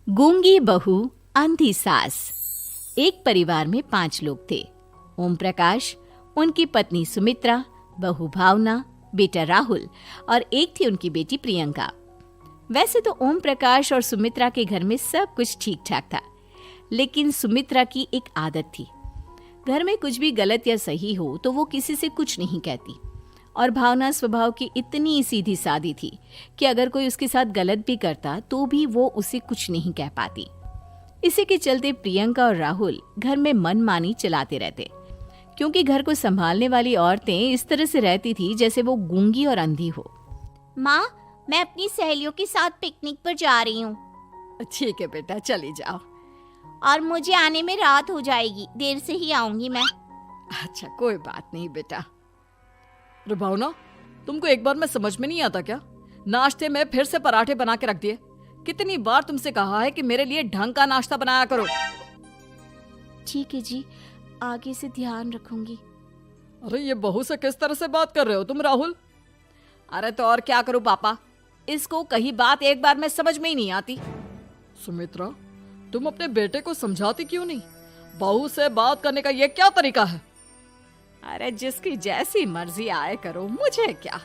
गूंगी बहू अंधी सास। एक परिवार में 5 लोग थे। ओम प्रकाश, उनकी पत्नी सुमित्रा, बहू भावना, बेटा राहुल और एक थी उनकी बेटी प्रियंका। वैसे तो ओम प्रकाश और सुमित्रा के घर में सब कुछ ठीक ठाक था, लेकिन सुमित्रा की एक आदत थी। घर में कुछ भी गलत या सही हो तो वो किसी से कुछ नहीं कहती, और भावना स्वभाव की इतनी सीधी सादी थी कि अगर कोई उसके साथ गलत भी करता तो भी वो उसे कुछ नहीं कह पाती। इसी के चलते प्रियंका और राहुल घर में मनमानी चलाते रहते, क्योंकि घर को संभालने वाली औरतें इस तरह से रहती थी जैसे वो गूंगी और अंधी हो। माँ, मैं अपनी सहेलियों के साथ पिकनिक पर जा रही हूँ। ठीक है बेटा, चली जाओ। और मुझे आने में रात हो जाएगी, देर से ही आऊंगी मैं। अच्छा, कोई बात नहीं बेटा। अरे भावना, तुमको एक बार में समझ में नहीं आता क्या? नाश्ते में फिर से पराठे बना के रख दिए। कितनी बार तुमसे कहा है कि मेरे लिए ढंग का नाश्ता बनाया करो। ठीक है जी, आगे से ध्यान रखूंगी। अरे ये बहू से किस तरह से बात कर रहे हो तुम राहुल? अरे तो और क्या करूं पापा, इसको कही बात एक बार में समझ में ही नहीं आती। सुमित्रा, तुम अपने बेटे को समझाती क्यों नहीं? बहू से बात करने का ये क्या तरीका है? अरे जिसकी जैसी मर्जी आए करो, मुझे क्या।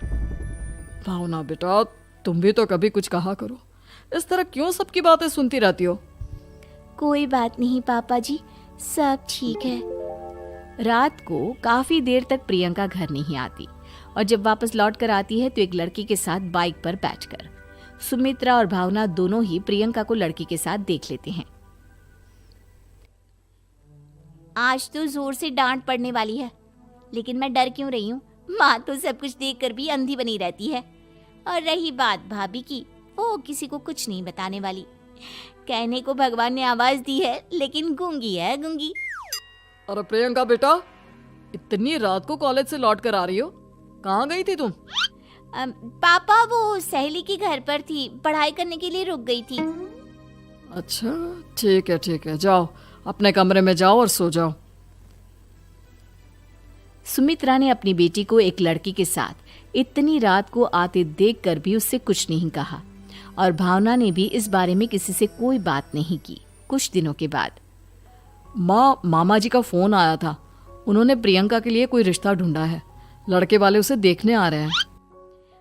भावना बेटा, तुम भी तो कभी कुछ कहा करो। इस तरह क्यों सबकी बातें सुनती रहती हो? कोई बात नहीं पापा जी, सब ठीक है। रात को काफी देर तक प्रियंका घर नहीं आती, और जब वापस लौट कर आती है तो एक लड़की के साथ बाइक पर बैठकर। सुमित्रा और भावना दोनों ही प्रियंका को लड़की के साथ देख लेते हैं। आज तो जोर से डांट पड़ने वाली है, लेकिन मैं डर क्यों रही हूँ? माँ तो सब कुछ देखकर भी अंधी बनी रहती है। और रही बात भाभी की, वो किसी को कुछ नहीं बताने वाली। कहने को भगवान ने आवाज दी है, लेकिन गूंगी है गूंगी। अरे प्रियंका बेटा, इतनी रात को कॉलेज से लौट कर आ रही हो? कहाँ गई थी तुम? पापा, वो सहेली के घर पर थी, पढ़ाई करने के लिए रुक गई थी। अच्छा, ठीक है, जाओ अपने कमरे में जाओ और सो जाओ। सुमित्रा ने अपनी बेटी को एक लड़की के साथ इतनी रात को आते देखकर भी उससे कुछ नहीं कहा, और भावना ने भी इस बारे में किसी से कोई बात नहीं की। कुछ दिनों के बाद मामा जी का फोन आया था। उन्होंने प्रियंका के लिए कोई रिश्ता ढूंढा है। लड़के वाले उसे देखने आ रहे हैं।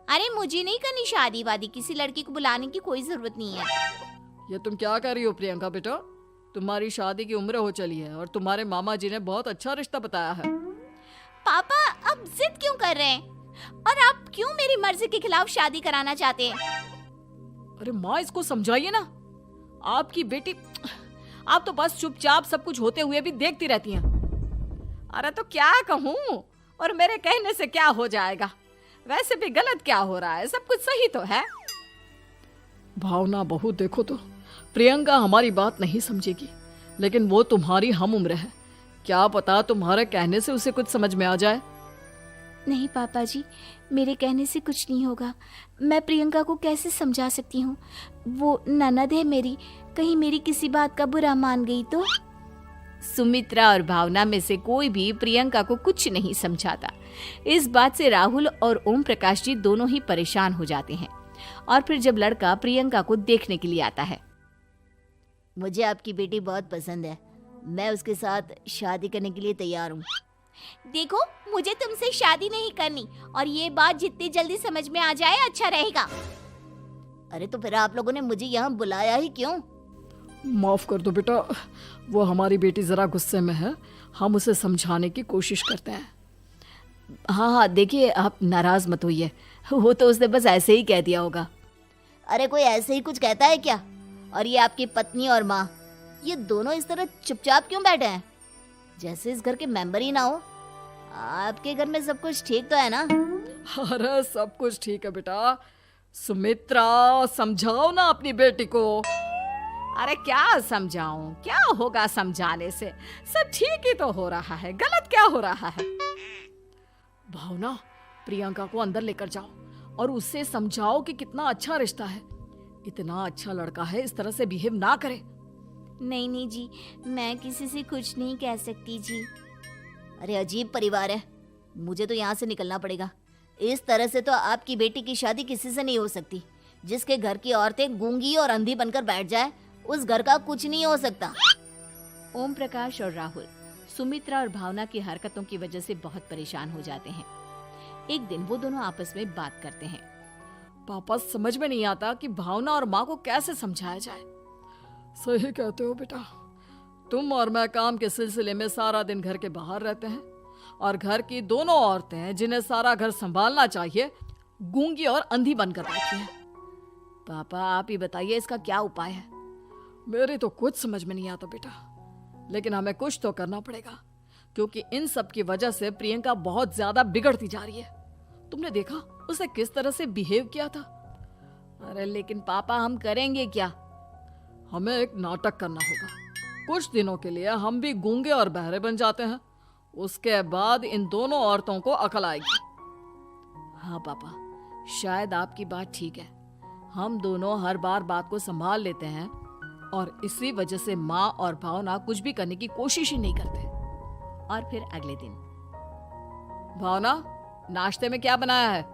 अरे मुझे नहीं करनी शादी वादी, किसी लड़की को बुलाने की कोई जरूरत नहीं है। ये तुम क्या कर रही हो प्रियंका बेटा? तुम्हारी शादी की उम्र हो चली है और तुम्हारे मामा जी ने बहुत अच्छा रिश्ता बताया है। पापा, अब जिद क्यों कर रहे हैं? और आप क्यों मेरी मर्जी के खिलाफ शादी कराना चाहते हैं? अरे माँ, इसको समझाइए ना। आपकी बेटी, आप तो बस चुपचाप सब कुछ होते हुए भी देखती रहती हैं। अरे तो क्या कहूँ, और मेरे कहने से क्या हो जाएगा? वैसे भी गलत क्या हो रहा है, सब कुछ सही तो है। भावना बहू, देखो तो प्रियंका हमारी बात नहीं समझेगी, लेकिन वो तुम्हारी हम उम्र है। क्या पता तुम्हारे कहने से उसे कुछ समझ में आ जाए। नहीं पापा जी, मेरे कहने से कुछ नहीं होगा। मैं प्रियंका को कैसे समझा सकती हूँ? वो ननद है मेरी, कहीं मेरी किसी बात का बुरा मान गई तो? सुमित्रा और भावना में से कोई भी प्रियंका को कुछ नहीं समझाता। इस बात से राहुल और ओम प्रकाश जी दोनों ही परेशान हो जाते हैं। और फिर जब लड़का प्रियंका को देखने के लिए आता है, मुझे आपकी बेटी बहुत पसंद है, मैं उसके साथ शादी करने के लिए तैयार हूँ। देखो, मुझे तुमसे शादी नहीं करनी, और ये बात जितनी जल्दी समझ में आ जाए अच्छा रहेगा। अरे तो फिर आप लोगों ने मुझे यहाँ बुलाया ही क्यों? माफ कर दो बेटा, वो हमारी बेटी जरा गुस्से में है, हम उसे समझाने की कोशिश करते हैं। हाँ, देखिए आप नाराज मत होइए, वो तो उसने बस ऐसे ही कह दिया होगा। अरे कोई ऐसे ही कुछ कहता है क्या? और ये आपकी पत्नी और माँ, ये दोनों इस तरह चुपचाप क्यों बैठे हैं, जैसे इस घर के मेंबर ही ना हो? आपके घर में सब कुछ ठीक तो है ना? अरे सब कुछ ठीक है बेटा। सुमित्रा, समझाओ ना अपनी बेटी को। अरे क्या समझाऊं, क्या होगा समझाने से? सब ठीक ही तो हो रहा है, गलत क्या हो रहा है? भावना, प्रियंका को अंदर लेकर जाओ और उससे समझाओ कि कितना अच्छा रिश्ता है। इतना अच्छा लड़का है, इस तरह से बिहेव ना करे। नहीं जी, मैं किसी से कुछ नहीं कह सकती जी। अरे अजीब परिवार है, मुझे तो यहाँ से निकलना पड़ेगा। इस तरह से तो आपकी बेटी की शादी किसी से नहीं हो सकती। जिसके घर की औरतें गूंगी और अंधी बनकर बैठ जाए, उस घर का कुछ नहीं हो सकता। ओम प्रकाश और राहुल सुमित्रा और भावना की हरकतों की वजह से बहुत परेशान हो जाते हैं। एक दिन वो दोनों आपस में बात करते हैं। पापा, समझ में नहीं आता कि भावना और माँ को कैसे समझाया जाए। सही कहते हो बेटा, तुम और मैं काम के सिलसिले में सारा दिन घर के बाहर रहते हैं और घर की दोनों औरतें जिन्हें सारा घर संभालना चाहिए गूंगी और अंधी बनकर बैठी हैं। पापा आप ही बताइए इसका क्या उपाय है। मेरी तो कुछ समझ में नहीं आता बेटा, लेकिन हमें कुछ तो करना पड़ेगा क्योंकि इन सब की वजह से प्रियंका बहुत ज्यादा बिगड़ती जा रही है। तुमने देखा उसे किस तरह से बिहेव किया था। अरे लेकिन पापा हम करेंगे क्या? हमें एक नाटक करना होगा। कुछ दिनों के लिए हम भी गूंगे और बहरे बन जाते हैं, उसके बाद इन दोनों औरतों को अकल आएगी। हाँ पापा, शायद आपकी बात ठीक है। हम दोनों हर बार बात को संभाल लेते हैं और इसी वजह से माँ और भावना कुछ भी करने की कोशिश ही नहीं करते। और फिर अगले दिन, भावना, नाश्ते में क्या बनाया है?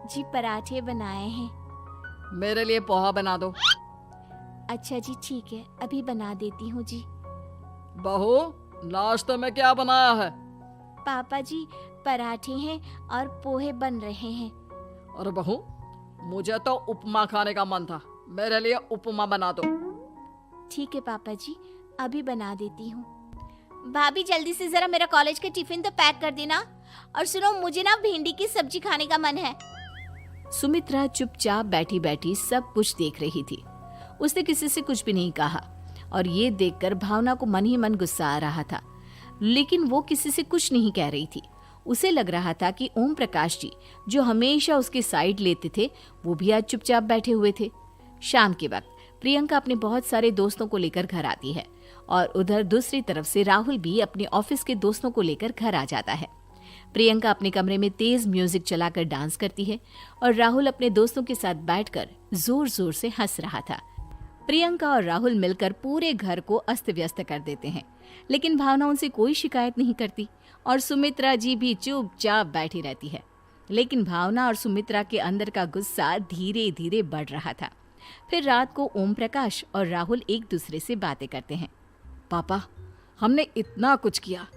जी पराठे बनाए हैं। मेरे लिए पोहा बना दो। अच्छा जी ठीक है, अभी बना देती हूँ जी। बहू, नाश्ते में क्या बनाया है? पापा जी पराठे हैं और पोहे बन रहे हैं। अरे बहू, मुझे तो उपमा खाने का मन था, मेरे लिए उपमा बना दो। ठीक है पापा जी, अभी बना देती हूँ। भाभी जल्दी से जरा मेरा कॉलेज का टिफिन तो पैक कर देना। और सुनो, मुझे ना भिंडी की सब्जी खाने का मन है। सुमित्रा चुपचाप बैठी बैठी सब कुछ देख रही थी। उसने किसी से कुछ भी नहीं कहा और ये देखकर भावना को मन ही मन गुस्सा आ रहा था, लेकिन वो किसी से कुछ नहीं कह रही थी। उसे लग रहा था कि ओम प्रकाश जी जो हमेशा उसकी साइड लेते थे वो भी आज चुपचाप बैठे हुए थे। शाम के वक्त प्रियंका अपने बहुत सारे दोस्तों को लेकर घर आती है और उधर दूसरी तरफ से राहुल भी अपने ऑफिस के दोस्तों को लेकर घर आ जाता है। प्रियंका अपने कमरे में तेज म्यूजिक चलाकर डांस करती है और राहुल अपने दोस्तों के साथ बैठकर जोर जोर से हंस रहा था। प्रियंका और राहुल मिलकर पूरे घर को अस्त व्यस्त कर देते हैं, लेकिन भावना उनसे कोई शिकायत नहीं करती और सुमित्रा जी भी चुपचाप बैठी रहती है। लेकिन भावना और सुमित्रा के अंदर का गुस्सा धीरे धीरे बढ़ रहा था। फिर रात को ओम प्रकाश और राहुल एक दूसरे से बातें करते हैं। पापा, हमने इतना कुछ किया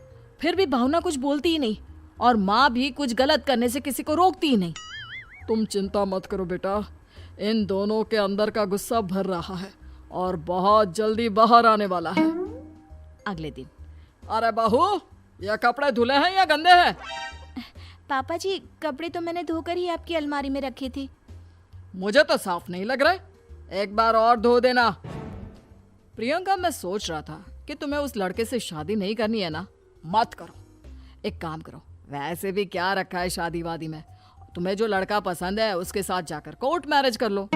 फिर भी भावना कुछ बोलती ही नहीं और माँ भी कुछ गलत करने से किसी को रोकती ही नहीं। तुम चिंता मत करो बेटा, इन दोनों के अंदर का गुस्सा भर रहा है और बहुत जल्दी बाहर आने वाला है। अगले दिन, अरे बहू, ये कपड़े धुले हैं या गंदे हैं? पापा जी कपड़े तो मैंने धोकर ही आपकी अलमारी में रखे थे। मुझे तो साफ नहीं लग रहे, एक बार और धो देना। प्रियंका, मैं सोच रहा था कि तुम्हें उस लड़के से शादी नहीं करनी है ना, मत करो। एक काम करो, वैसे भी क्या रखा है शादी वादी में, तुम्हें जो लड़का पसंद है उसके साथ जाकर कोर्ट मैरिज कर लो।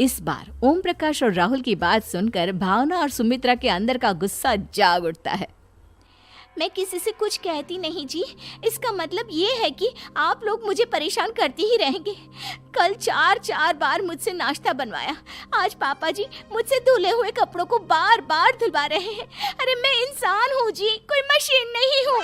इस बार ओम प्रकाश और राहुल की बात सुनकर भावना और सुमित्रा के अंदर का गुस्सा जाग उठता है। मैं किसी से कुछ कहती नहीं जी, इसका मतलब ये है कि आप लोग मुझे परेशान करते ही रहेंगे। कल 4 बार मुझसे नाश्ता बनवाया, आज पापा जी मुझसे धुले हुए कपड़ों को बार बार धुलवा रहे हैं। अरे मैं इंसान हूँ जी, कोई मशीन नहीं हूँ।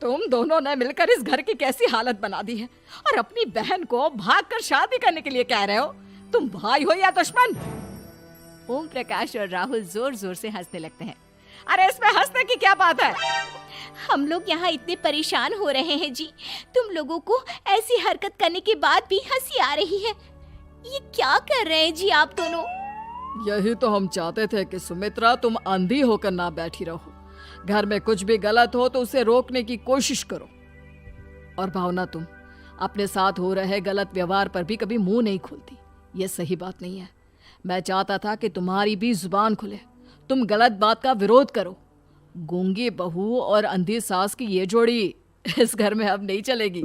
तुम दोनों ने मिलकर इस घर की कैसी हालत बना दी है और अपनी बहन को भागकर शादी करने के लिए कह रहे हो। तुम भाई हो या दुश्मन? ओम प्रकाश और राहुल जोर जोर से हंसने लगते हैं। अरे इसमें हंसने की क्या बात है? हम लोग यहाँ इतने परेशान हो रहे हैं जी, तुम लोगों को ऐसी हरकत करने के बाद भी हंसी आ रही है। ये क्या कर रहे हैं जी आप दोनों? यही तो हम चाहते थे कि सुमित्रा तुम अंधी होकर ना बैठी रहो। घर में कुछ भी गलत हो तो उसे रोकने की कोशिश करो। और भावना, तुम अपने साथ हो रहे गलत व्यवहार पर भी कभी मुंह नहीं खोलती। ये सही बात नहीं है। मैं चाहता था कि तुम्हारी भी जुबान खुले, तुम गलत बात का विरोध करो। गूंगी बहू और अंधी सास की ये जोड़ी इस घर में अब नहीं चलेगी।